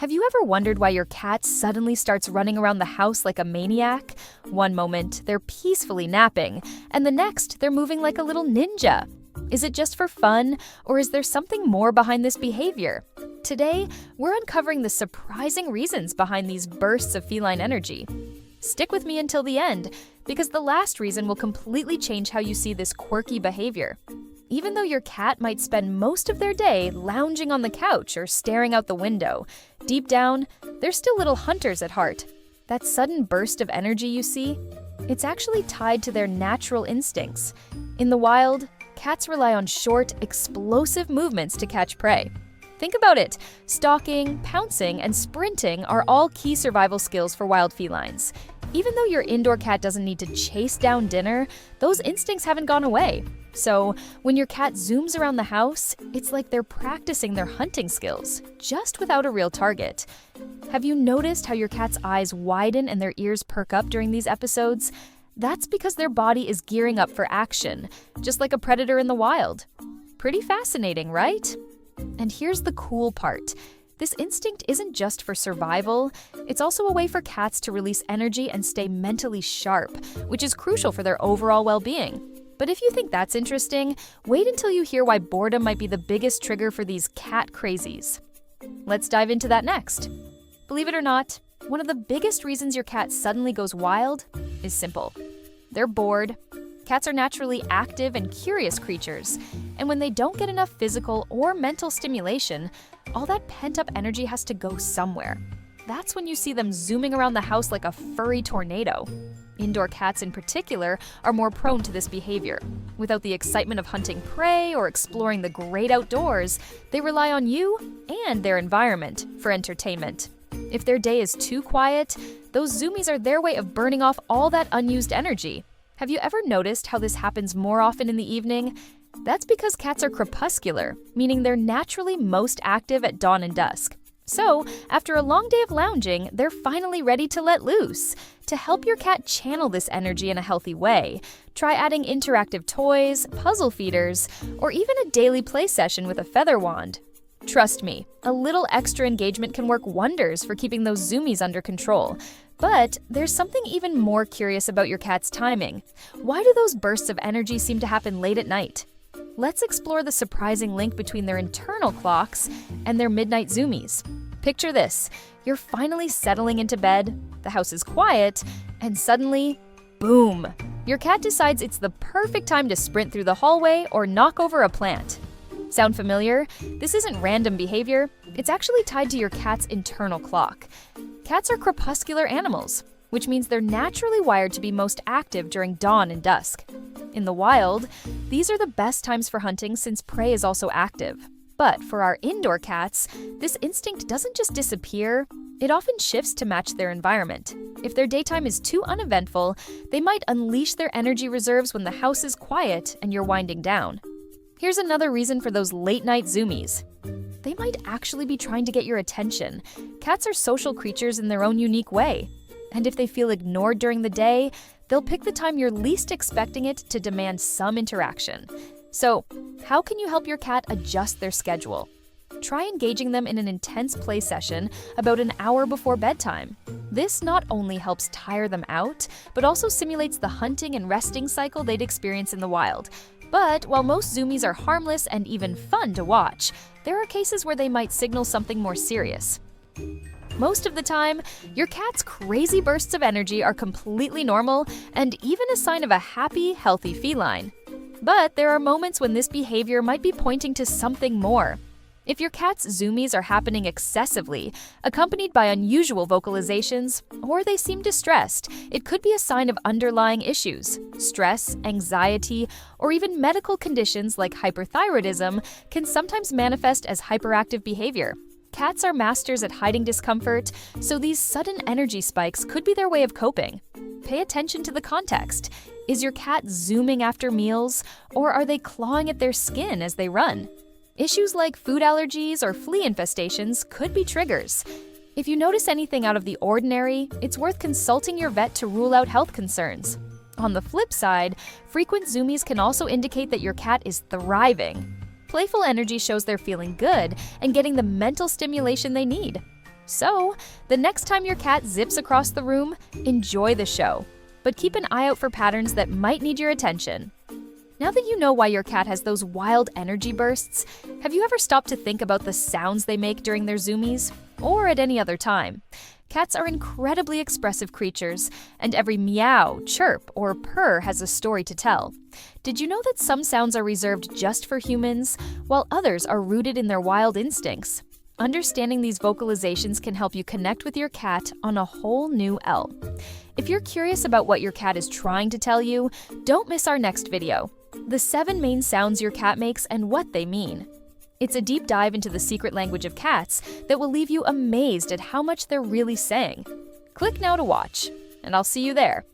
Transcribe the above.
Have you ever wondered why your cat suddenly starts running around the house like a maniac? One moment, they're peacefully napping, and the next, they're moving like a little ninja. Is it just for fun, or is there something more behind this behavior? Today, we're uncovering the surprising reasons behind these bursts of feline energy. Stick with me until the end, because the last reason will completely change how you see this quirky behavior. Even though your cat might spend most of their day lounging on the couch or staring out the window, deep down, they're still little hunters at heart. That sudden burst of energy you see, it's actually tied to their natural instincts. In the wild, cats rely on short, explosive movements to catch prey. Think about it. Stalking, pouncing, and sprinting are all key survival skills for wild felines. Even though your indoor cat doesn't need to chase down dinner, those instincts haven't gone away. So, when your cat zooms around the house, it's like they're practicing their hunting skills, just without a real target. Have you noticed how your cat's eyes widen and their ears perk up during these episodes? That's because their body is gearing up for action, just like a predator in the wild. Pretty fascinating, right? And here's the cool part. This instinct isn't just for survival, it's also a way for cats to release energy and stay mentally sharp, which is crucial for their overall well-being. But if you think that's interesting, wait until you hear why boredom might be the biggest trigger for these cat crazies. Let's dive into that next. Believe it or not, one of the biggest reasons your cat suddenly goes wild is simple. They're bored. Cats are naturally active and curious creatures, and when they don't get enough physical or mental stimulation, all that pent-up energy has to go somewhere. That's when you see them zooming around the house like a furry tornado. Indoor cats in particular are more prone to this behavior. Without the excitement of hunting prey or exploring the great outdoors, they rely on you and their environment for entertainment. If their day is too quiet, those zoomies are their way of burning off all that unused energy. Have you ever noticed how this happens more often in the evening? That's because cats are crepuscular, meaning they're naturally most active at dawn and dusk. So, after a long day of lounging, they're finally ready to let loose. To help your cat channel this energy in a healthy way, try adding interactive toys, puzzle feeders, or even a daily play session with a feather wand. Trust me, a little extra engagement can work wonders for keeping those zoomies under control. But there's something even more curious about your cat's timing. Why do those bursts of energy seem to happen late at night? Let's explore the surprising link between their internal clocks and their midnight zoomies. Picture this. You're finally settling into bed, the house is quiet, and suddenly, boom! Your cat decides it's the perfect time to sprint through the hallway or knock over a plant. Sound familiar? This isn't random behavior. It's actually tied to your cat's internal clock. Cats are crepuscular animals, which means they're naturally wired to be most active during dawn and dusk. In the wild, these are the best times for hunting since prey is also active. But for our indoor cats, this instinct doesn't just disappear, it often shifts to match their environment. If their daytime is too uneventful, they might unleash their energy reserves when the house is quiet and you're winding down. Here's another reason for those late-night zoomies. They might actually be trying to get your attention. Cats are social creatures in their own unique way. And if they feel ignored during the day, they'll pick the time you're least expecting it to demand some interaction. So, how can you help your cat adjust their schedule? Try engaging them in an intense play session about an hour before bedtime. This not only helps tire them out, but also simulates the hunting and resting cycle they'd experience in the wild. But while most zoomies are harmless and even fun to watch, there are cases where they might signal something more serious. Most of the time, your cat's crazy bursts of energy are completely normal and even a sign of a happy, healthy feline. But there are moments when this behavior might be pointing to something more. If your cat's zoomies are happening excessively, accompanied by unusual vocalizations, or they seem distressed, it could be a sign of underlying issues. Stress, anxiety, or even medical conditions like hyperthyroidism can sometimes manifest as hyperactive behavior. Cats are masters at hiding discomfort, so these sudden energy spikes could be their way of coping. Pay attention to the context. Is your cat zooming after meals, or are they clawing at their skin as they run? Issues like food allergies or flea infestations could be triggers. If you notice anything out of the ordinary, it's worth consulting your vet to rule out health concerns. On the flip side, frequent zoomies can also indicate that your cat is thriving. Playful energy shows they're feeling good and getting the mental stimulation they need. So, the next time your cat zips across the room, enjoy the show. But keep an eye out for patterns that might need your attention. Now that you know why your cat has those wild energy bursts, have you ever stopped to think about the sounds they make during their zoomies? Or at any other time? Cats are incredibly expressive creatures, and every meow, chirp, or purr has a story to tell. Did you know that some sounds are reserved just for humans, while others are rooted in their wild instincts? Understanding these vocalizations can help you connect with your cat on a whole new level. If you're curious about what your cat is trying to tell you, don't miss our next video, the 7 main sounds your cat makes and what they mean. It's a deep dive into the secret language of cats that will leave you amazed at how much they're really saying. Click now to watch, and I'll see you there.